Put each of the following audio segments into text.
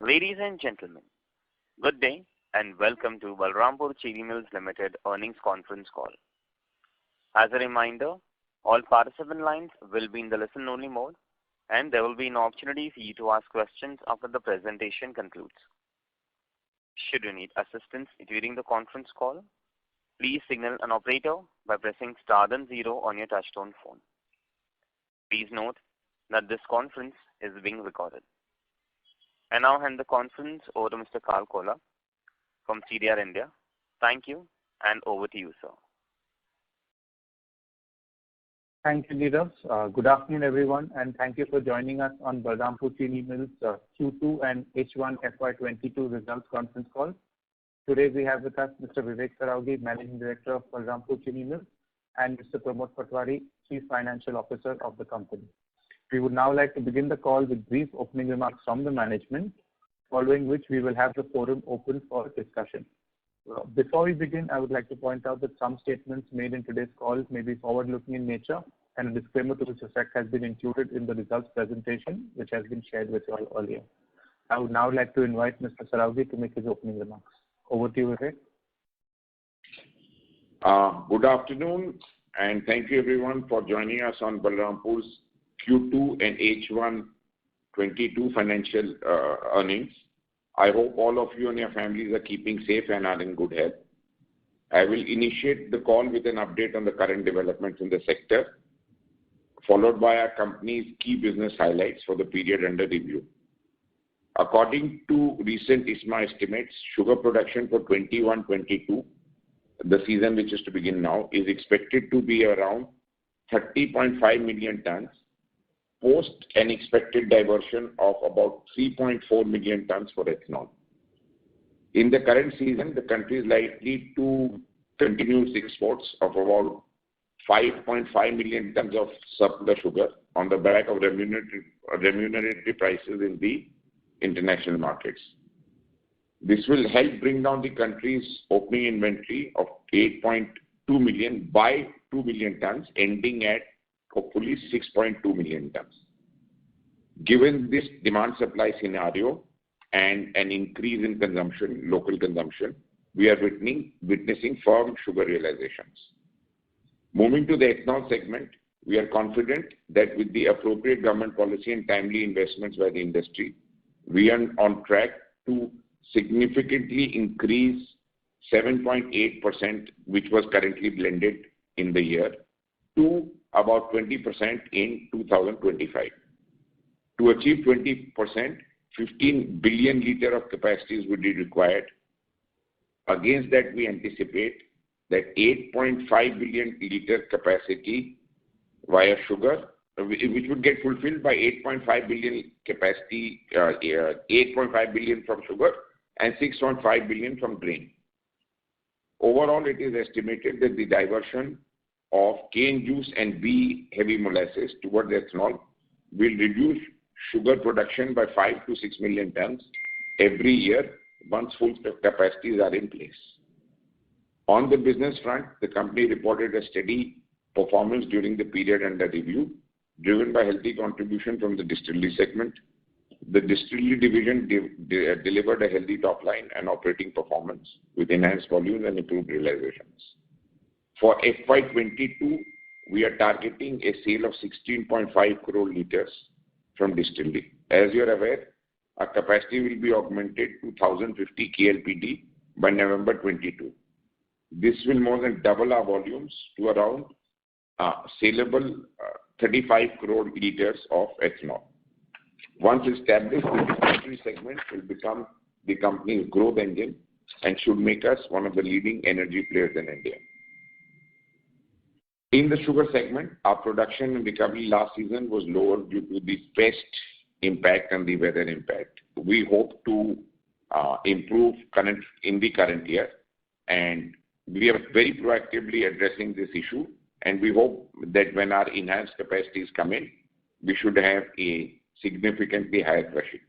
Ladies and gentlemen, good day and welcome to Balrampur Chini Mills Limited earnings conference call. As a reminder, all participant lines will be in the listen-only mode, and there will be an opportunity for you to ask questions after the presentation concludes. Should you need assistance during the conference call, please signal an operator by pressing star then 0 on your touchtone phone. Please note that this conference is being recorded. I now hand the conference over to Mr. Karl Kola from CDR India. Thank you, and over to you, sir. Thank you, Neerav. Good afternoon, everyone, and thank you for joining us on Balrampur Chini Mills Q2 and H1 FY22 results conference call. Today we have with us Mr. Vivek Saraogi, Managing Director of Balrampur Chini Mills, and Mr. Pramod Patwari, Chief Financial Officer of the company. We would now like to begin the call with brief opening remarks from the management, following which we will have the forum open for discussion. Before we begin, I would like to point out that some statements made in today's call may be forward-looking in nature, and a disclaimer to this effect has been included in the results presentation, which has been shared with you all earlier. I would now like to invite Mr. Saraogi to make his opening remarks. Over to you, Vivek. Good afternoon, and thank you everyone for joining us on Balrampur's Q2 and H1 22 financial earnings. I hope all of you and your families are keeping safe and are in good health. I will initiate the call with an update on the current developments in the sector, followed by our company's key business highlights for the period under review. According to recent ISMA estimates, sugar production for 21-22, the season which is to begin now, is expected to be around 30.5 million tons, post an expected diversion of about 3.4 million tons for ethanol. In the current season, the country is likely to continue its exports of about 5.5 million tons of surplus sugar on the back of remunerative prices in the international markets. This will help bring down the country's opening inventory of 8.2 million by 2 million tons, ending at hopefully 6.2 million tons. Given this demand-supply scenario and an increase in consumption, local consumption, we are witnessing firm sugar realizations. Moving to the ethanol segment, we are confident that with the appropriate government policy and timely investments by the industry, we are on track to significantly increase 7.8%, which was currently blended in the year, to about 20% in 2025. To achieve 20%, 15 billion litre of capacities would be required. Against that, we anticipate that 8.5 billion litre capacity via sugar, which would get fulfilled by 8.5 billion capacity, 8.5 billion from sugar and 6.5 billion from grain. Overall, it is estimated that the diversion of cane juice and B heavy molasses towards ethanol will reduce sugar production by 5 to 6 million tons every year once full capacities are in place. On the business front, the company reported a steady performance during the period under review, driven by healthy contribution from the distillery segment. The distillery division delivered a healthy top line and operating performance with enhanced volumes and improved realizations. For FY22, we are targeting a sale of 16.5 crore litres from distillery. As you are aware, our capacity will be augmented to 1050 KLPD by November 22. This will more than double our volumes to around saleable 35 crore litres of ethanol. Once established, the distillery segment will become the company's growth engine and should make us one of the leading energy players in India. In the sugar segment, our production and recovery last season was lower due to the pest impact and the weather impact. We hope to improve in the current year, and we are very proactively addressing this issue, and we hope that when our enhanced capacities come in, we should have a significantly higher crushing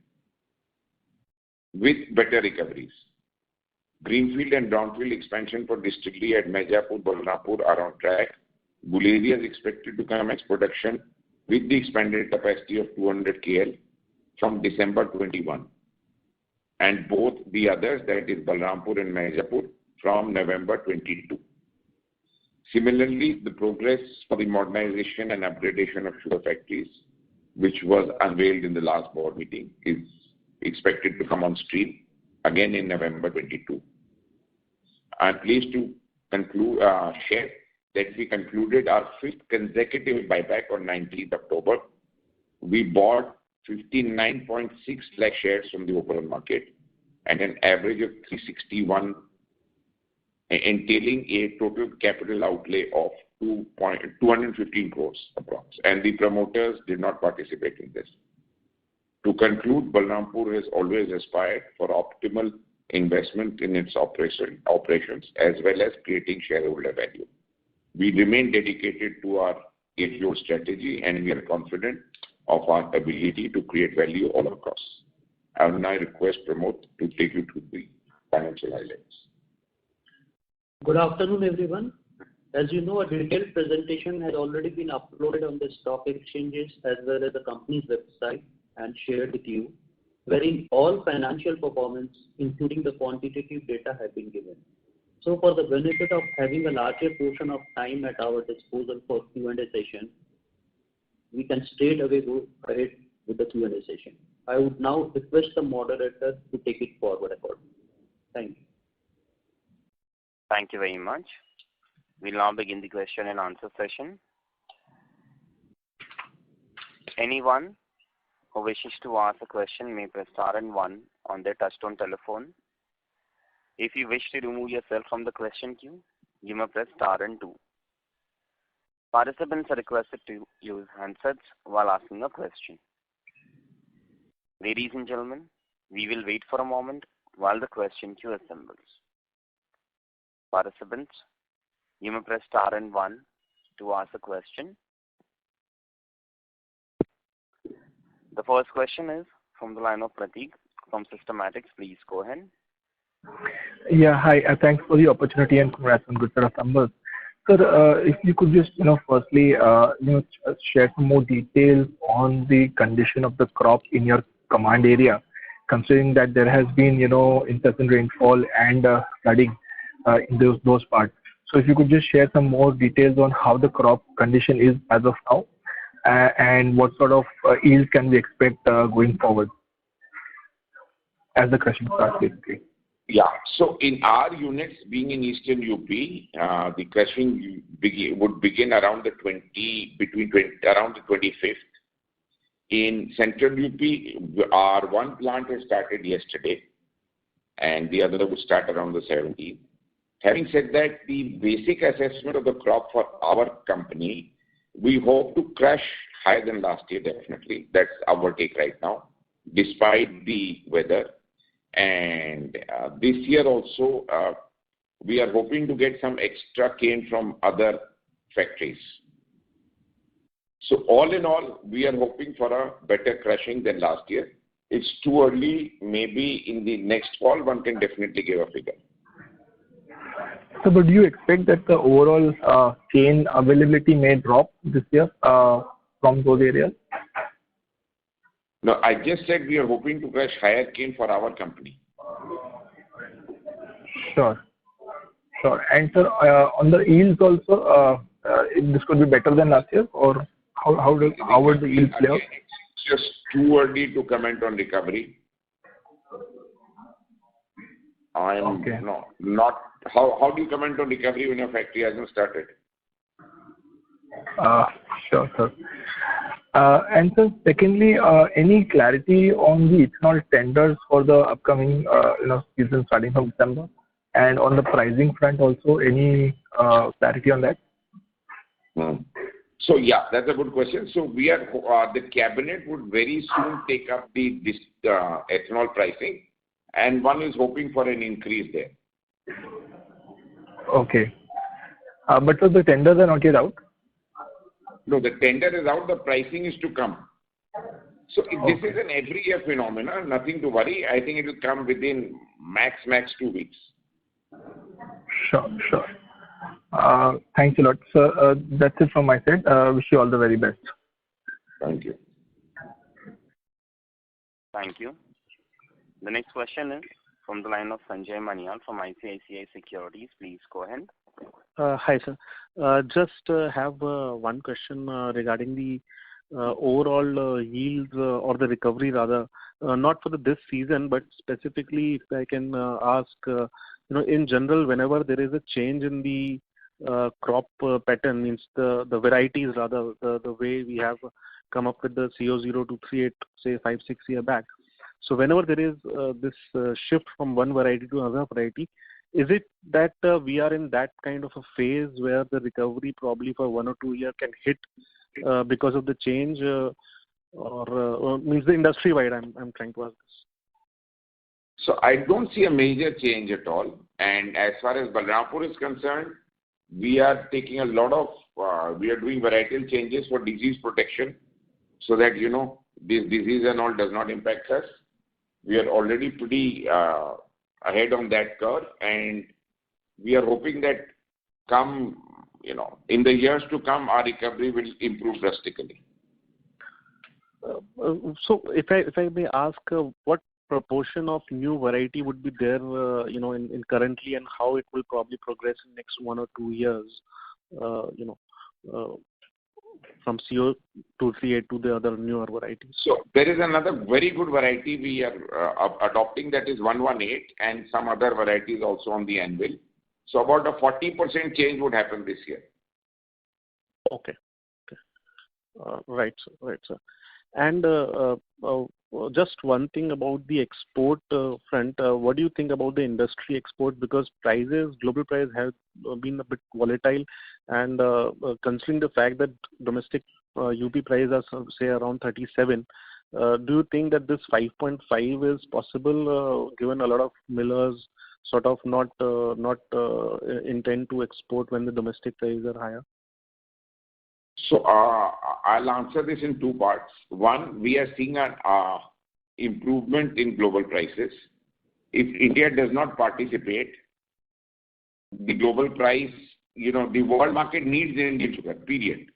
with better recoveries. Greenfield and brownfield expansion for distillery at Mirzapur, Balrampur are on track. Bulgaria is expected to commence production with the expanded capacity of 200 KL from December 21. and both the others, that is Balrampur and Mirzapur, from November 22. Similarly, the progress for the modernization and upgradation of sugar factories, which was unveiled in the last board meeting, is expected to come on stream again in November 22. I'm pleased to share that we concluded our 5th consecutive buyback on 19th October. We bought 59.6 lakh shares from the open market at an average of 361, entailing a total capital outlay of 215 crores approx. And the promoters did not participate in this. To conclude, Balrampur has always aspired for optimal investment in its operations as well as creating shareholder value. We remain dedicated to our 8-year strategy, and we are confident of our ability to create value all across. I will now request Pramod to take you through the financial highlights. Good afternoon, everyone. As you know, a detailed presentation has already been uploaded on the stock exchanges as well as the company's website and shared with you, wherein all financial performance, including the quantitative data, have been given. So for the benefit of having a larger portion of time at our disposal for Q&A session, we can straight away go ahead with the Q&A session. I would now request the moderator to take it forward accordingly. Thank you. Thank you very much. We'll now begin the question and answer session. Anyone who wishes to ask a question may press star and 1 on their touchtone telephone. If you wish to remove yourself from the question queue, you may press star and 2. Participants are requested to use handsets while asking a question. Ladies and gentlemen, we will wait for a moment while the question queue assembles. Participants, you may press star and 1 to ask a question. The first question is from the line of Prateek from Systematix. Please go ahead. Yeah, hi. Thanks for the opportunity and congrats on good set of numbers. Sir, if you could just, firstly, share some more details on the condition of the crop in your command area, considering that there has been, incessant rainfall and flooding in those parts. So if you could just share some more details on how the crop condition is as of now, and what sort of yield can we expect going forward as the crushing starts, basically. Yeah. So in our units being in Eastern UP, the crushing would begin around the 25th. In Central UP, our one plant has started yesterday, and the other would start around the 17th. Having said that, the basic assessment of the crop for our company, we hope to crush higher than last year, definitely. That's our take right now, despite the weather. And this year also, we are hoping to get some extra cane from other factories. So all in all, we are hoping for a better crushing than last year. It's too early. Maybe in the next fall, one can definitely give a figure. So, but do you expect that the overall cane availability may drop this year from those areas? No, I just said we are hoping to crush higher cane for our company. Sure. And sir, on the yields also, this could be better than last year, or how would the yields play out? It's just too early to comment on recovery. Okay. Not. How do you comment on recovery when your factory hasn't started? Sure, sir. And so secondly, any clarity on the ethanol tenders for the upcoming season starting from December, and on the pricing front also, any clarity on that? So yeah, that's a good question. So we are the cabinet would very soon take up the ethanol pricing, and one is hoping for an increase there. Okay. But so the tenders are not yet out? No, the tender is out. The pricing is to come. So this is an every year phenomenon. Nothing to worry. I think it will come within max 2 weeks. Sure. Thanks a lot. So that's it from my side. Wish you all the very best. Thank you. Thank you. The next question is from the line of Sanjay Manyal from ICICI Securities. Please go ahead. Hi, sir. Just have one question regarding the overall yields or the recovery rather, not for this season, but specifically if I can ask, in general, whenever there is a change in the crop pattern, means the varieties rather, the way we have come up with the CO0238, say 5-6 years back. So whenever there is this shift from one variety to another variety, is it that we are in that kind of a phase where the recovery probably for 1 or 2 years can hit because of the change, or means the industry wide? I'm trying to ask this. So I don't see a major change at all. And as far as Balrampur is concerned, we are taking a lot of, we are doing varietal changes for disease protection so that, this disease and all does not impact us. We are already pretty ahead on that curve, and we are hoping that in the years to come, our recovery will improve drastically. So if I may ask, what proportion of new variety would be there, in currently, and how it will probably progress in next 1 or 2 years, from CO238 to the other newer varieties? So there is another very good variety we are adopting, that is 118, and some other varieties also on the anvil. So about a 40% change would happen this year. Okay. Right, sir. And just one thing about the export front, what do you think about the industry export? Because global prices have been a bit volatile, and considering the fact that domestic UP prices are say around 37, do you think that this 5.5 is possible, given a lot of millers sort of not intend to export when the domestic prices are higher? So I'll answer this in 2 parts. One, we are seeing an improvement in global prices. If India does not participate, the global price, the world market needs Indian sugar, period.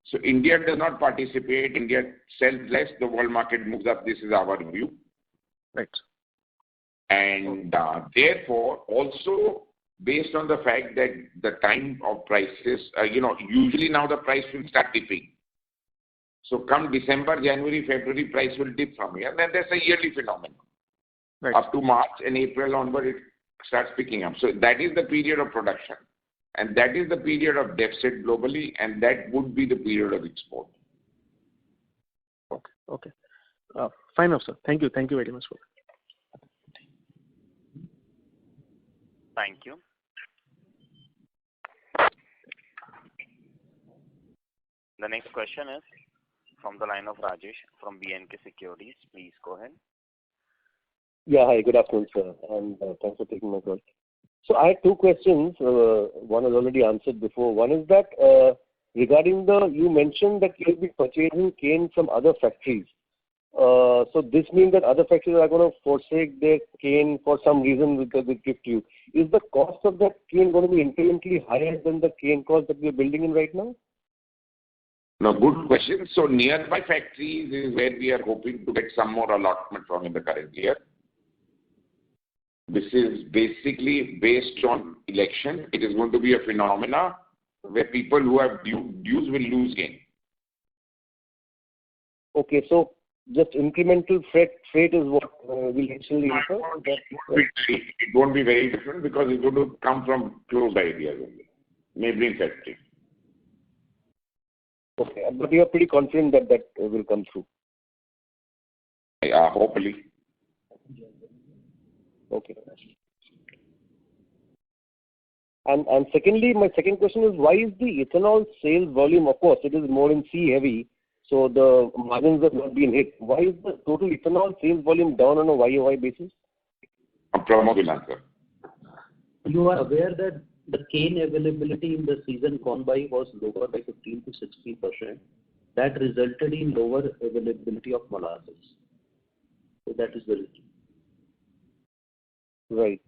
So India does not participate, India sells less, the world market moves up. This is our view. Right. And therefore, also based on the fact that the time of prices, usually now the price will start dipping. So come December, January, February, price will dip from here. Then there's a yearly phenomenon. Right. Up to March and April onward, it starts picking up. So that is the period of production. And that is the period of deficit globally, and that would be the period of export. Okay. Fine enough, sir. Thank you very much for that. Thank you. The next question is from the line of Rajesh from B&K Securities. Please go ahead. Yeah, hi, good afternoon, sir, and thanks for taking my call. So I have 2 questions. One was already answered before. One is that regarding you mentioned that you'll be purchasing cane from other factories. So this means that other factories are going to forsake their cane for some reason because they give to you. Is the cost of that cane going to be incrementally higher than the cane cost that we are building in right now? No, good question. So nearby factories is where we are hoping to get some more allotment from in the current year. This is basically based on election. It is going to be a phenomena where people who have dues will lose gain. Okay, so just incremental freight is what will actually incur? It won't be very different because it's going to come from close areas only, neighboring factory. Okay, but you are pretty confident that will come through? Yeah, hopefully. Okay. And secondly, my second question is, why is the ethanol sales volume, of course, it is more in C heavy, so the margins have not been hit. Why is the total ethanol sales volume down on a YOY basis? Pramod will answer. You are aware that the cane availability in the season gone by was lower by 15 to 16%. That resulted in lower availability of molasses. So that is the reason. Right.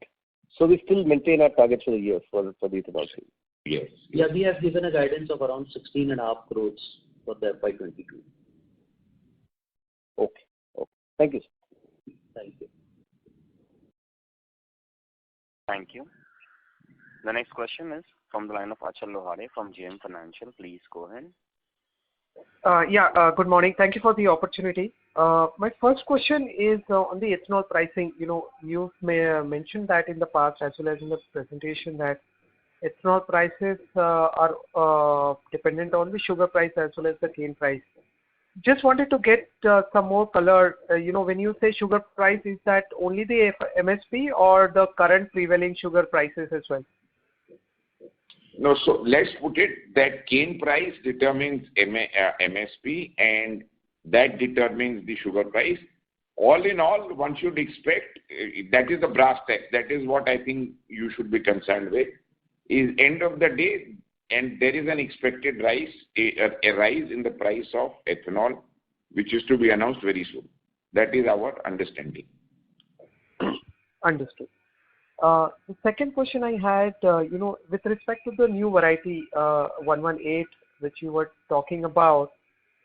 So we still maintain our targets for the year for the ethanol sales? Yes. Yeah, we have given a guidance of around 16.5 crores for the FY22. Okay. Thank you, sir. Thank you. Thank you. The next question is from the line of Achal Lohade from JM Financial. Please go ahead. Good morning. Thank you for the opportunity. My first question is on the ethanol pricing. You may mentioned that in the past as well as in the presentation that ethanol prices are dependent on the sugar price as well as the cane price. Just wanted to get some more color. When you say sugar price, is that only the MSP or the current prevailing sugar prices as well? No, so let's put it that cane price determines MSP and that determines the sugar price. All in all, one should expect, that is the brass tacks, that is what I think you should be concerned with, is end of the day, and there is an expected rise, a rise in the price of ethanol, which is to be announced very soon. That is our understanding. Understood. The second question I had, with respect to the new variety 118, which you were talking about,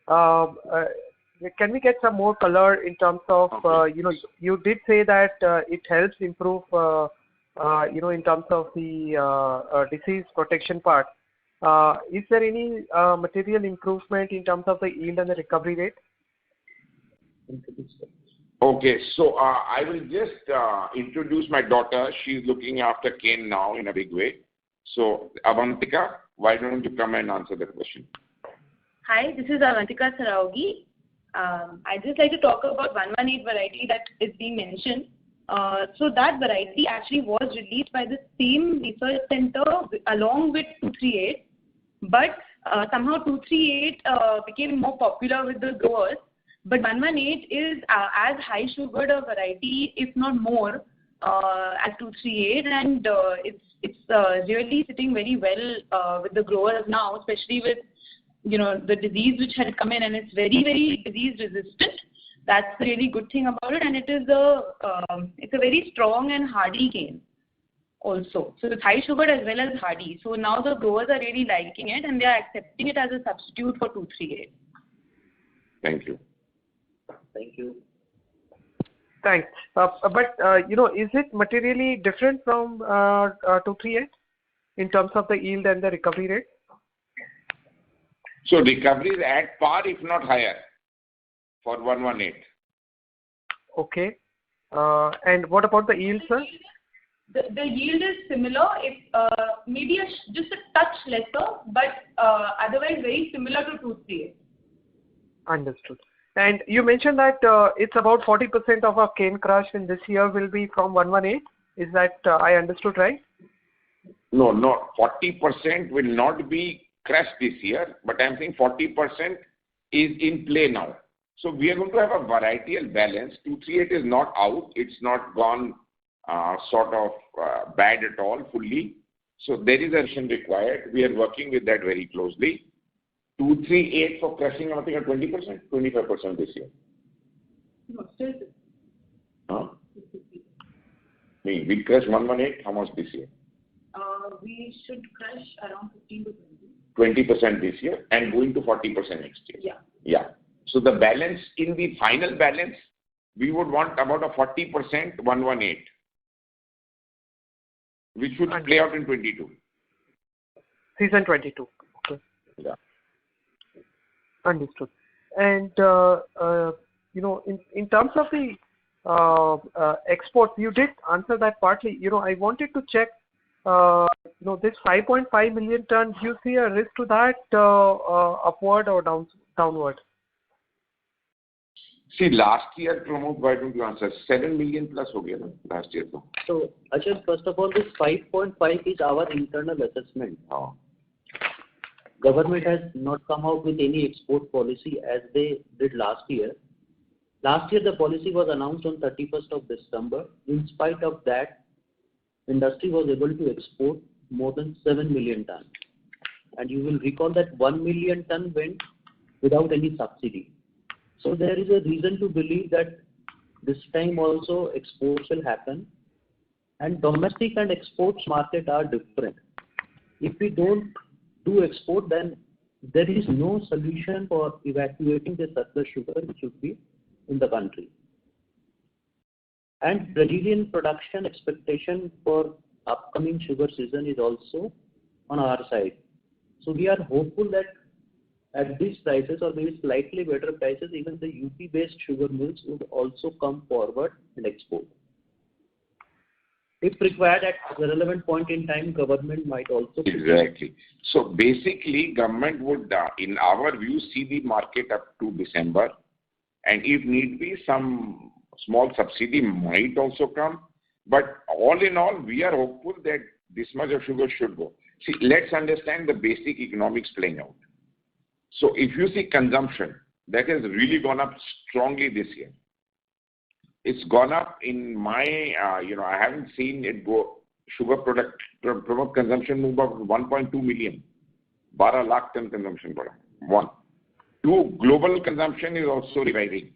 can we get some more color in terms of, you did say that it helps improve, in terms of the disease protection part. Is there any material improvement in terms of the yield and the recovery rate? Okay, so I will just introduce my daughter. She's looking after cane now in a big way. So, Avantika, why don't you come and answer the question? Hi, this is Avantika Saraogi. I'd just like to talk about 118 variety that is being mentioned. So that variety actually was released by the same research center along with 238, but somehow 238 became more popular with the growers. But 118 is as high sugared a variety, if not more, as 238, and it's really sitting very well with the growers now, especially with the disease which had come in, and it's very, very disease resistant. That's the really good thing about it, and it's a very strong and hardy cane also. So it's high sugared as well as hardy. So now the growers are really liking it, and they are accepting it as a substitute for 238. Thank you. Thank you. Thanks. But is it materially different from 238 in terms of the yield and the recovery rate? So recovery is at par, if not higher, for 118. Okay. And what about the yield, sir? The yield is similar, maybe just a touch lesser, but otherwise very similar to 238. Understood. And you mentioned that it's about 40% of our cane crush in this year will be from 118. Is that I understood right? No, 40% will not be crushed this year, but I'm saying 40% is in play now. So we are going to have a varietal balance. 238 is not out. It's not gone bad at all fully. So there is action required. We are working with that very closely. 238 for crushing, I think, at 20%, 25% this year. No, still. Huh? We crush 118, how much this year? We should crush around 15 to 20. 20% this year and going to 40% next year. Yeah. Yeah. So the balance, in the final balance, we would want about a 40% 118, which would play out in 22. Season 22. Okay. Yeah. Understood. And, in terms of the exports, you did answer that partly. I wanted to check, this 5.5 million tons, do you see a risk to that upward or downward? See, last year, Pramod, why don't you answer? 7 million plus ho gaya na, last year. So, Achal, first of all, this 5.5 is our internal assessment. Oh. Government has not come out with any export policy as they did last year. Last year, the policy was announced on 31st of December. In spite of that, industry was able to export more than 7 million tons. And you will recall that 1 million ton went without any subsidy. So there is a reason to believe that this time also exports will happen. And domestic and exports market are different. If we don't do export, then there is no solution for evacuating the surplus sugar which should be in the country. And Brazilian production expectation for upcoming sugar season is also on our side. So we are hopeful that at these prices or maybe slightly better prices, even the UP-based sugar mills would also come forward and export. If required at the relevant point in time, government might also... Exactly. So basically, government would, in our view, see the market up to December, and if need be, some small subsidy might also come. But all in all, we are hopeful that this much of sugar should go. See, let's understand the basic economics playing out. So if you see consumption, that has really gone up strongly this year. It's gone up in my, I haven't seen it go, sugar product consumption move up 1.2 million. 12 lakh ton consumption. One. Two, global consumption is also reviving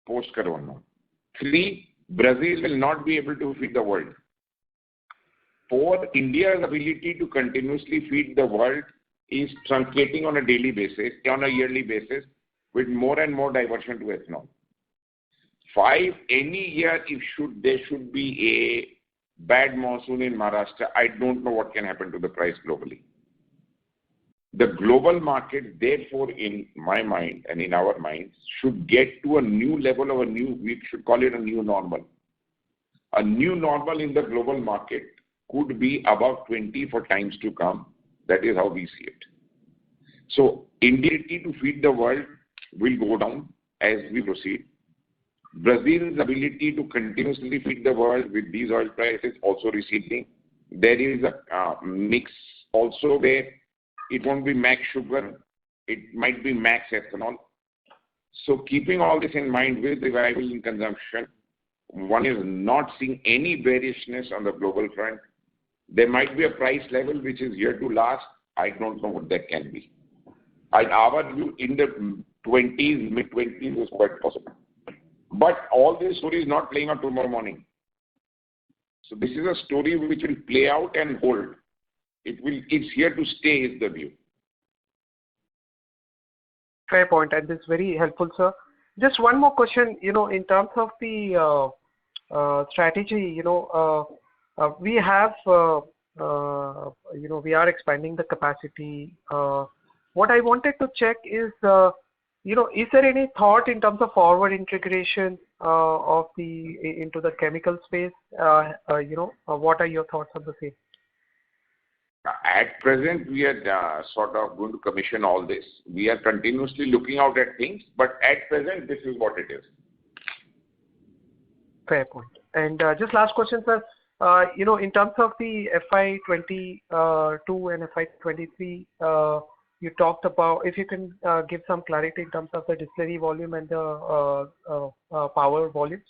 post-corona. Three, Brazil will not be able to feed the world. Four, India's ability to continuously feed the world is truncating on a daily basis, on a yearly basis, with more and more diversion to ethanol. Five, any year there should be a bad monsoon in Maharashtra, I don't know what can happen to the price globally. The global market, therefore, in my mind and in our minds, should get to a new level of we should call it a new normal. A new normal in the global market could be about 20 for times to come. That is how we see it. So, India's ability to feed the world will go down as we proceed. Brazil's ability to continuously feed the world with these oil prices also receding. There is a mix also where it won't be max sugar, it might be max ethanol. So keeping all this in mind with revival in consumption, one is not seeing any bearishness on the global front. There might be a price level which is here to last. I don't know what that can be. Our view in the 20s, mid-20s is quite possible. But all this story is not playing out tomorrow morning. So this is a story which will play out and hold. It's here to stay is the view. Fair point, and this is very helpful, sir. Just one more question, in terms of the strategy, we have, we are expanding the capacity. What I wanted to check is, is there any thought in terms of forward integration into the chemical space? What are your thoughts on the same? At present, we are sort of going to commission all this. We are continuously looking out at things, but at present, this is what it is. Fair point. And just last question, sir. In terms of the FY22 and FY23, you talked about, if you can give some clarity in terms of the distillery volume and the power volumes,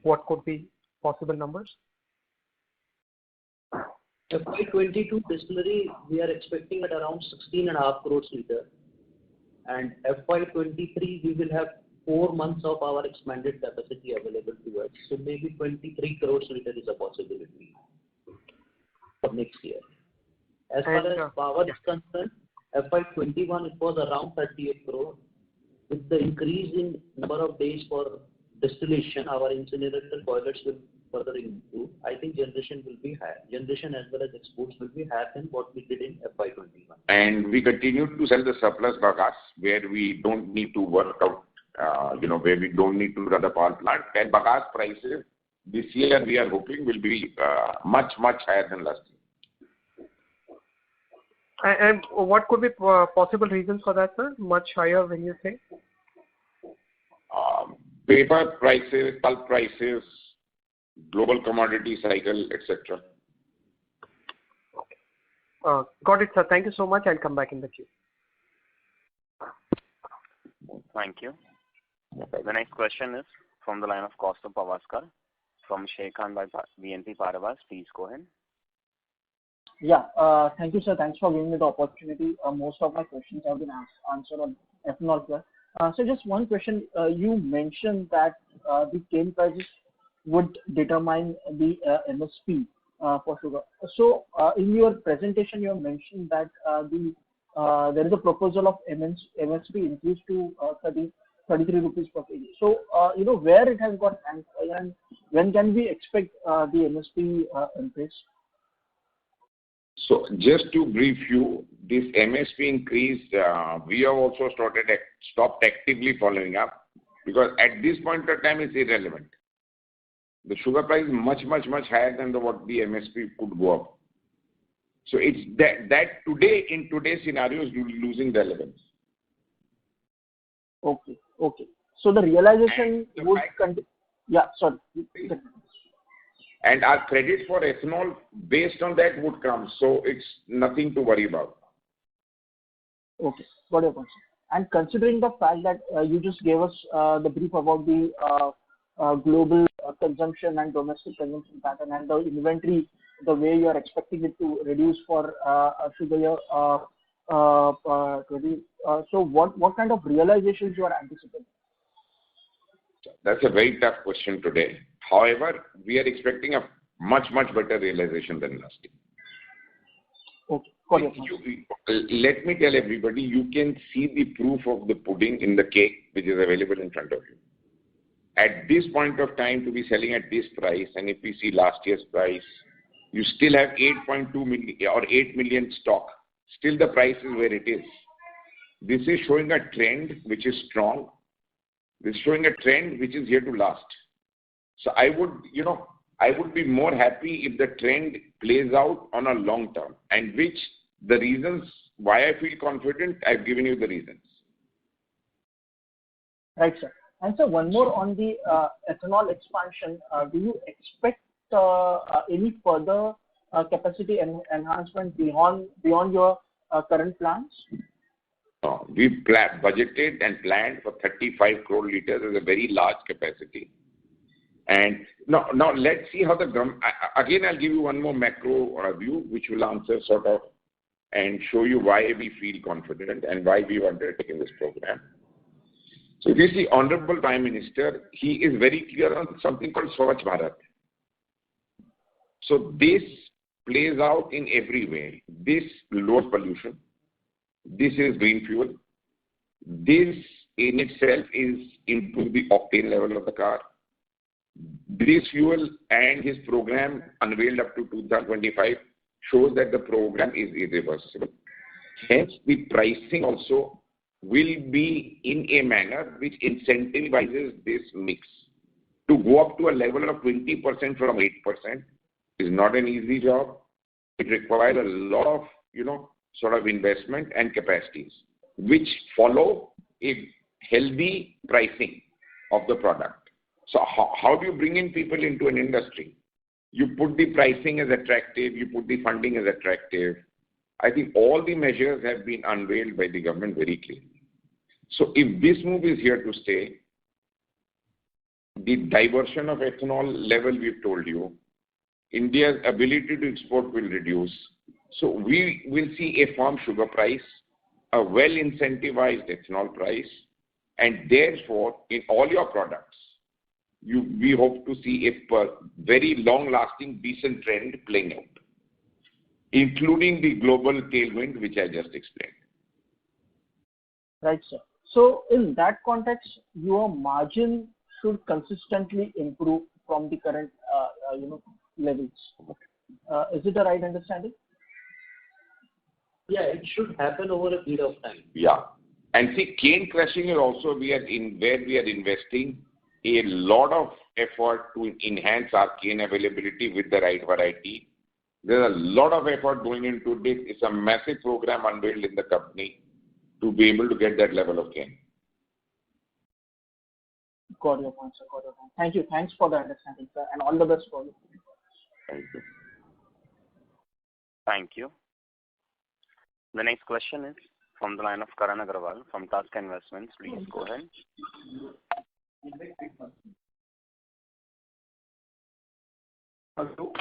what could be possible numbers? FY22 distillery, we are expecting at around 16.5 crores litre. And FY23, we will have 4 months of our expanded capacity available to us. So maybe 23 crores litre is a possibility for next year. As far as power is concerned, FY21 it was around 38 crore. With the increase in number of days for distillation, our incinerator boilers will further improve. I think generation will be higher. Generation as well as exports will be higher than what we did in FY21. And we continue to sell the surplus bagasse where we don't need to work out, where we don't need to run the power plant. And bagasse prices this year we are hoping will be much, much higher than last year. And what could be possible reasons for that, sir? Much higher when you say? Paper prices, pulp prices, global commodity cycle, etc. Okay. Got it, sir. Thank you so much. I'll come back in the queue. Thank you. The next question is from the line of Kaustubh Pawaskar from Sharekhan by BNP Paribas. Please go ahead. Yeah, thank you, sir. Thanks for giving me the opportunity. Most of my questions have been answered on ethanol here. So just one question. You mentioned that the cane prices would determine the MSP for sugar. So in your presentation, you have mentioned that there is a proposal of MSP increase to 33 rupees per kg. So, where it has got hampered, and when can we expect the MSP increase? So just to brief you, this MSP increase, we have also stopped actively following up, because at this point of time it's irrelevant. The sugar price is much higher than what the MSP could go up. So it's that today, in today's scenario, is losing relevance. Okay. So the realization would continue. Yeah, sorry. And our credit for ethanol based on that would come. So it's nothing to worry about. Okay, got your point. And considering the fact that you just gave us the brief about the global consumption and domestic consumption pattern and the inventory, the way you are expecting it to reduce for sugar year 20. So what kind of realizations you are anticipating? That's a very tough question today. However, we are expecting a much better realization than last year. Okay, got your point. Let me tell everybody, you can see the proof of the pudding in the cake which is available in front of you. At this point of time, to be selling at this price, and if we see last year's price, you still have 8.2 million or 8 million stock. Still the price is where it is. This is showing a trend which is strong. This is showing a trend which is here to last. So I would be more happy if the trend plays out on a long term, and which the reasons why I feel confident, I've given you the reasons. Right, sir. And so one more on the ethanol expansion. Do you expect any further capacity enhancement beyond your current plans? We budgeted and planned for 35 crore liters as a very large capacity. And now let's see how the government, again I'll give you one more macro view which will answer sort of and show you why we feel confident and why we are undertaking this program. So if you see Honorable Prime Minister, he is very clear on something called Swachh Bharat. So this plays out in every way. This lowers pollution. This is green fuel. This in itself is improve the octane level of the car. This fuel and his program unveiled up to 2025 shows that the program is irreversible. Hence, the pricing also will be in a manner which incentivizes this mix. To go up to a level of 20% from 8% is not an easy job. It requires a lot of, sort of investment and capacities, which follow a healthy pricing of the product. So how do you bring in people into an industry? You put the pricing as attractive, you put the funding as attractive. I think all the measures have been unveiled by the government very clearly. So if this move is here to stay, the diversion of ethanol level we've told you, India's ability to export will reduce. So we will see a firm sugar price, a well incentivized ethanol price, and therefore in all your products, we hope to see a very long-lasting, decent trend playing out, including the global tailwind, which I just explained. Right, sir. So in that context, your margin should consistently improve from the current, levels. Is it the right understanding? Yeah, it should happen over a period of time. Yeah. And see, cane crushing is also where we are investing a lot of effort to enhance our cane availability with the right variety. There's a lot of effort going into this. It's a massive program unveiled in the company to be able to get that level of cane. Got your point, sir. Got your point. Thank you. Thanks for the understanding, sir, and all the best for you. Thank you. Thank you. The next question is from the line of Karan Agarwal from Tusk Investments. Please go ahead. Hello.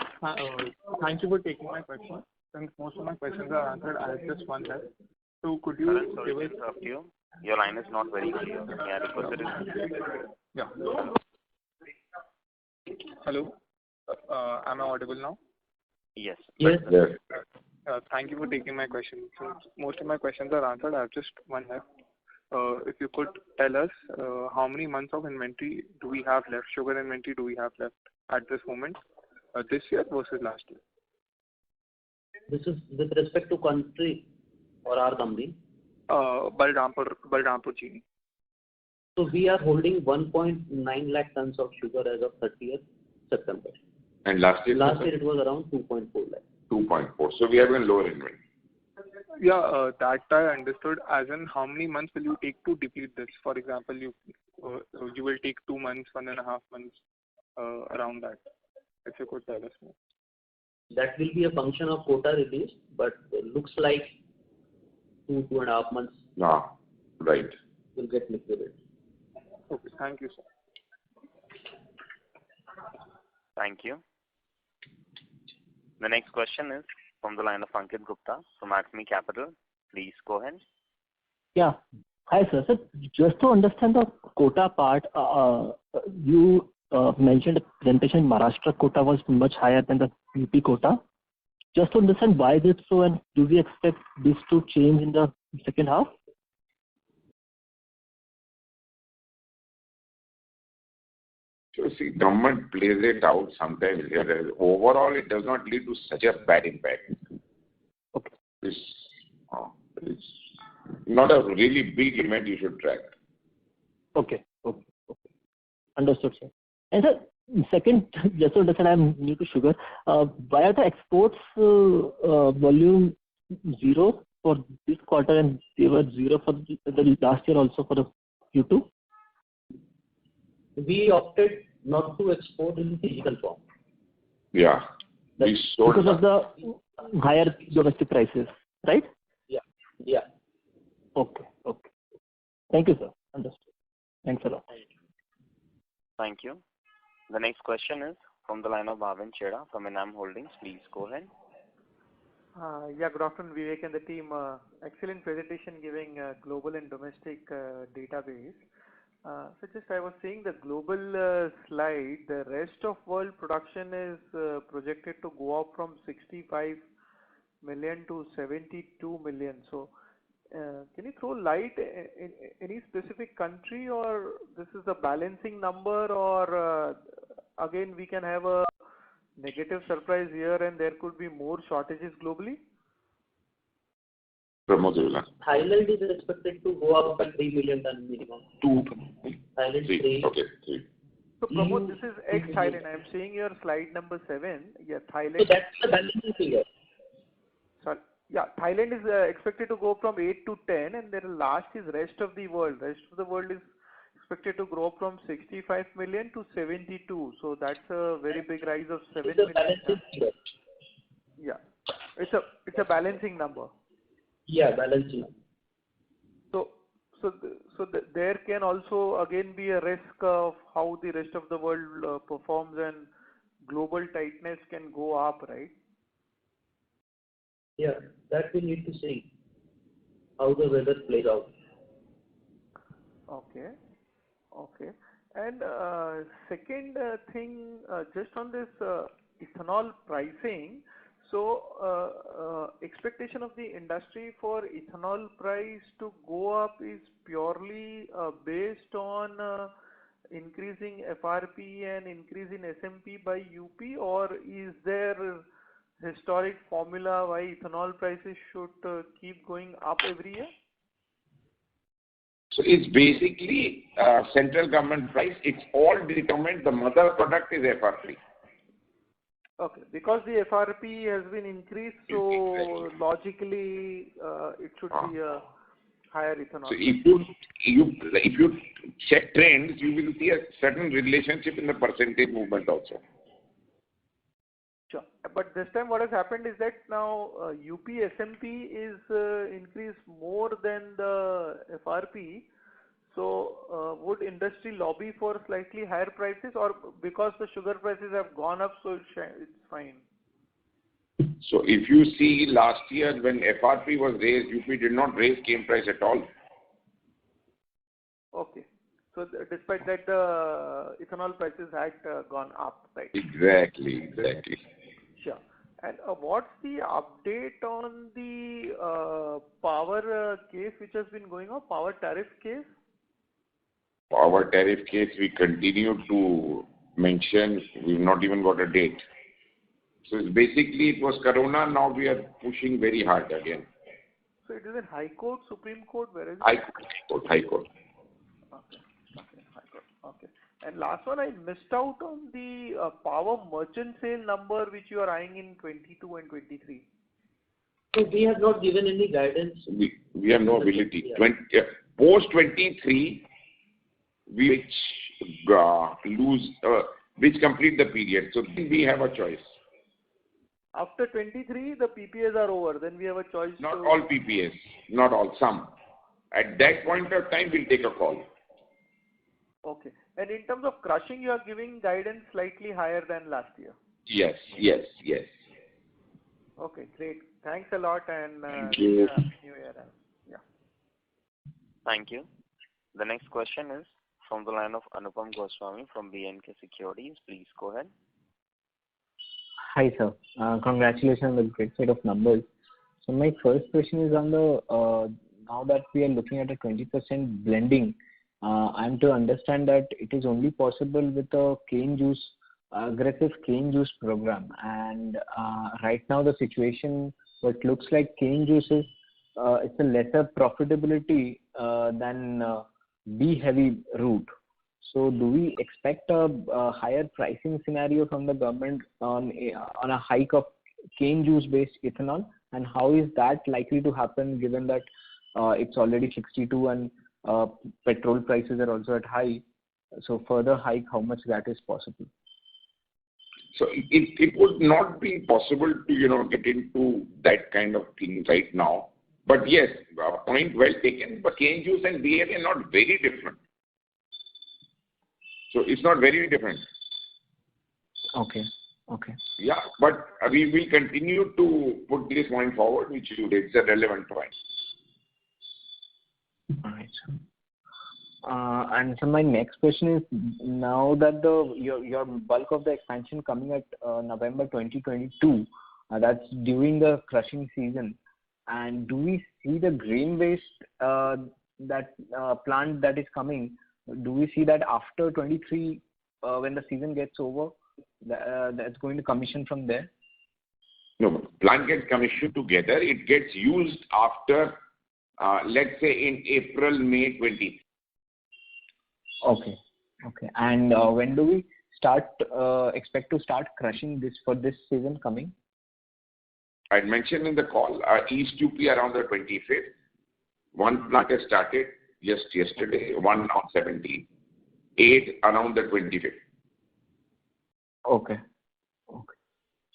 Thank you for taking my question. Since most of my questions are answered, I have just one left. So could you Karan, sorry to interrupt you. Your line is not very clear. May I request it? Yeah. Hello. Am I audible now? Yes. Yes. Thank you for taking my question. Since most of my questions are answered, I have just one left. If you could tell us how many months of inventory do we have left, sugar inventory do we have left at this moment, this year versus last year? This is with respect to country or our company? Balrampur Chini. So we are holding 1.9 lakh tons of sugar as of 30th September. And last year? Last year it was around 2.4 lakh. 2.4. So we have a lower inventory. Yeah, that I understood. As in, how many months will you take to deplete this? For example, you will take 2 months, 1.5 months, around that. If you could tell us more. That will be a function of quota release, but it looks like 2.5 months. Right. Will get liquidated. Okay, thank you, sir. Thank you. The next question is from the line of Ankit Gupta from Acme Capital. Please go ahead. Yeah. Hi, sir. So just to understand the quota part, you mentioned the presentation Maharashtra quota was much higher than the UP quota. Just to understand why is it so, and do we expect this to change in the second half? So see, government plays it out sometimes. Overall, it does not lead to such a bad impact. Okay. It's not a really big event you should track. Okay. Understood, sir. And sir, second, just to understand, I'm new to sugar. Why are the exports volume zero for this quarter, and they were zero for the last year also for the Q2? We opted not to export in physical form. Yeah. We sold because of the higher domestic prices, right? Yeah. Okay. Thank you, sir. Understood. Thanks a lot. Thank you. The next question is from the line of Bhavin Chheda from Enam Holdings. Please go ahead. Good afternoon, Vivek and the team. Excellent presentation giving global and domestic database. So just I was seeing the global slide, the rest of world production is projected to go up from 65 million to 72 million. So can you throw light in any specific country, or this is a balancing number, or again we can have a negative surprise here and there could be more shortages globally? Thailand is expected to go up by 3 million ton minimum. 2. Thailand 3. Okay, 3. So Pramod, this is ex-Thailand. I am seeing your slide number 7. Yeah, Thailand. So that's the balancing figure. Sorry. Yeah, Thailand is expected to go from 8 to 10, and then last is rest of the world. Rest of the world is expected to grow from 65 million to 72. So that's a very big rise of 7 million. Balancing figure. Yeah, it's a balancing number. Yeah, balancing. So there can also again be a risk of how the rest of the world performs, and global tightness can go up, right? Yeah, that we need to see how the weather plays out. Okay. And second thing, just on this ethanol pricing. So expectation of the industry for ethanol price to go up is purely based on increasing FRP and increase in SMP by UP, or is there historic formula why ethanol prices should keep going up every year? So it's basically central government price. It's all determined. The mother product is FRP. Okay, because the FRP has been increased, so logically it should be a higher ethanol. So if you check trends, you will see a certain relationship in the percentage movement also. Sure, but this time what has happened is that now UP SMP is increased more than the FRP. So would industry lobby for slightly higher prices, or because the sugar prices have gone up, so it's fine? So if you see last year when FRP was raised, UP did not raise cane price at all. Okay. So despite that, the ethanol prices had gone up, right? Exactly. Sure. And what's the update on the power case which has been going on, power tariff case? Power tariff case, we continue to mention, we've not even got a date. So it's basically, it was Corona, now we are pushing very hard again. So it is in High Court, Supreme Court, where is it? High Court. Okay, High Court. Okay. And last one, I missed out on the power merchant sale number which you are eyeing in 22 and 23. So we have not given any guidance. We have no ability. Yeah. Post 23, which complete the period. So then we have a choice. After 23, the PPAs are over. Then we have a choice. Not all PPAs, not all, some. At that point of time, we'll take a call. Okay. And in terms of crushing, you are giving guidance slightly higher than last year. Yes. Okay, great. Thanks a lot and Thank you. New Year. Yeah. Thank you. The next question is from the line of Anupam Goswami from B&K Securities. Please go ahead. Hi, sir. Congratulations on the great set of numbers. So my first question is on the now that we are looking at a 20% blending, I'm to understand that it is only possible with a aggressive cane juice program. And right now the situation, what looks like cane juice is it's a lesser profitability than B-heavy route. So do we expect a higher pricing scenario from the government on a hike of cane juice-based ethanol? And how is that likely to happen given that it's already 62 and petrol prices are also at high? So further hike, how much that is possible? So it would not be possible to get into that kind of thing right now. But yes, point well taken. But cane juice and B-heavy are not very different. So it's not very different. Okay. Yeah, but we will continue to put this point forward, which you raised a relevant point. All right, sir. And so my next question is, now that your bulk of the expansion coming at November 2022, that's during the crushing season. And do we see the grain-based plant that is coming? Do we see that after 23, when the season gets over, that's going to commission from there? No, plant gets commissioned together. It gets used after, let's say, in April, May 20. Okay. And when do we expect to start crushing this for this season coming? I mentioned in the call, East UP around the 25th. One plant has started just yesterday, one on 17th, 8 around the 25th. Okay.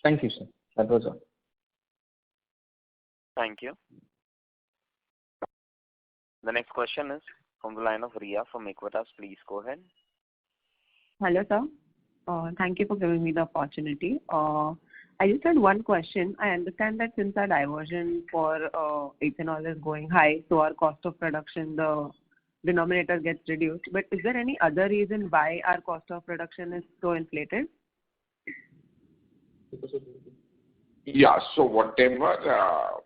Thank you, sir. That was all. Thank you. The next question is from the line of Ria from Equitas. Please go ahead. Hello, sir. Thank you for giving me the opportunity. I just had one question. I understand that since our diversion for ethanol is going high, so our cost of production, the denominator gets reduced. But is there any other reason why our cost of production is so inflated? Yeah, so whatever,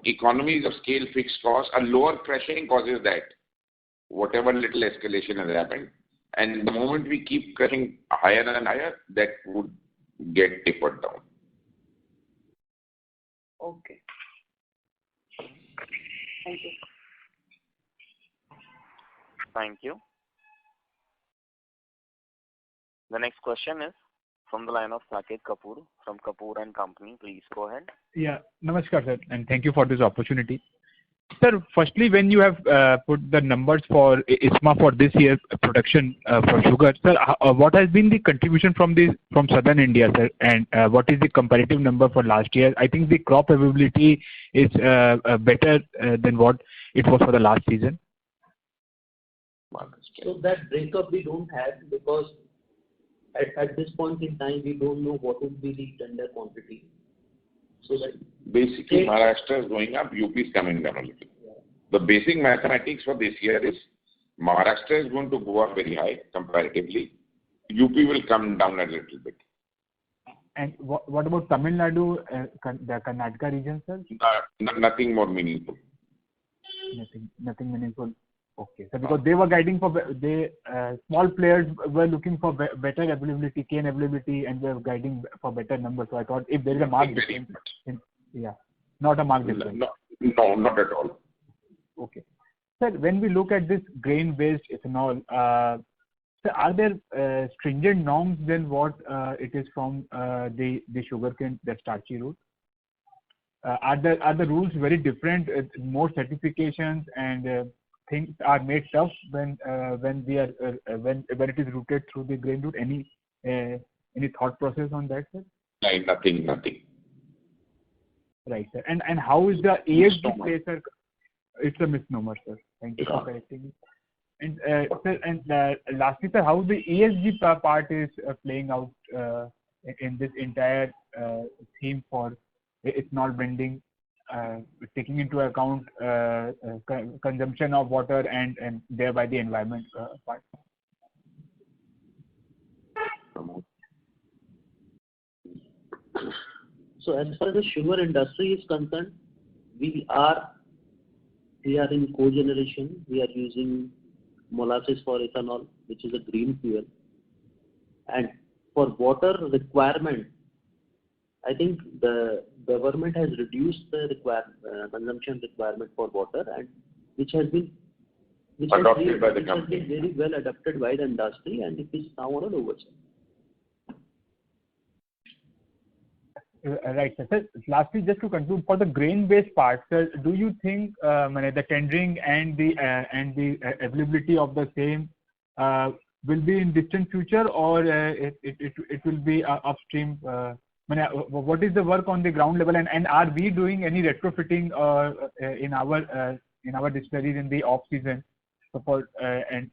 economies of scale, fixed costs, a lower crushing causes that. Whatever little escalation has happened. And the moment we keep crushing higher and higher, that would get tapered down. Okay. Thank you. Thank you. The next question is from the line of Saket Kapoor from Kapoor and Company. Please go ahead. Yeah, namaskar, sir, and thank you for this opportunity. Sir, firstly, when you have put the numbers for ISMA for this year's production for sugar, sir, what has been the contribution from southern India, sir, and what is the comparative number for last year? I think the crop availability is better than what it was for the last season. So that breakup we don't have because at this point in time we don't know what would be the tender quantity. So that basically Maharashtra is going up, UP is coming down a little. Yeah. The basic mathematics for this year is Maharashtra is going to go up very high comparatively. UP will come down a little bit. And what about Tamil Nadu, the Karnataka region, sir? Nothing more meaningful. Nothing meaningful. Okay. So because they were guiding for small players were looking for better availability, cane availability, and they were guiding for better numbers. So I thought if there is a marked difference, not a marked difference. No, not at all. Okay. Sir, when we look at this grain-based ethanol, so are there stringent norms than what it is from the sugarcane, the starchy root? Are the rules very different? More certifications and things are made tough when we are when it is routed through the grain route. Any thought process on that, sir? Nothing. Right, sir. And how is the ESG play, sir? It's a misnomer, sir. Thank you for correcting it. And sir, and lastly, sir, how the ESG part is playing out in this entire theme for ethanol blending, taking into account consumption of water and thereby the environment part. So as far as the sugar industry is concerned, we are in cogeneration. We are using molasses for ethanol, which is a green fuel. And for water requirement, I think the government has reduced the consumption requirement for water, and which has been adopted by the company. Has been very well adopted by the industry, and it is now on a lower side. Right, sir. Sir, lastly, just to conclude, for the grain-based part, sir, do you think the tendering and the availability of the same will be in distant future, or it will be upstream? What is the work on the ground level, and are we doing any retrofitting in our distilleries in the off season, for and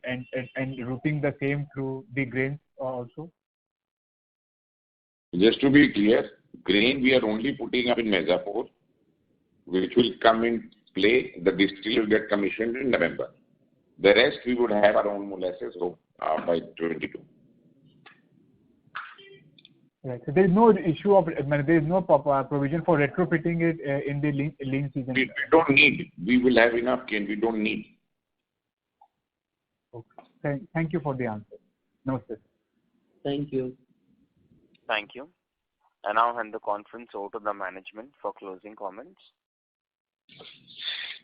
routing the same through the grains also? Just to be clear, grain we are only putting up in Mirzapur, which will come in play. The distillery will get commissioned in November. The rest we would have our own molasses by 22. Right. So there is no issue of there is no provision for retrofitting it in the lean season. We don't need. We will have enough cane. We don't need. Okay. Thank you for the answer. No, sir. Thank you. Thank you. I now hand the conference over to the management for closing comments.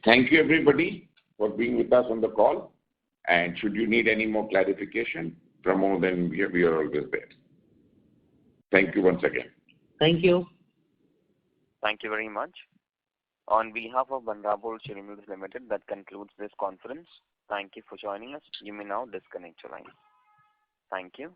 Thank you, everybody, for being with us on the call. And should you need any more clarification, Pramod, then we are always there. Thank you once again. Thank you. Thank you very much. On behalf of Balrampur Chini Mills Limited, that concludes this conference. Thank you for joining us. You may now disconnect your line. Thank you.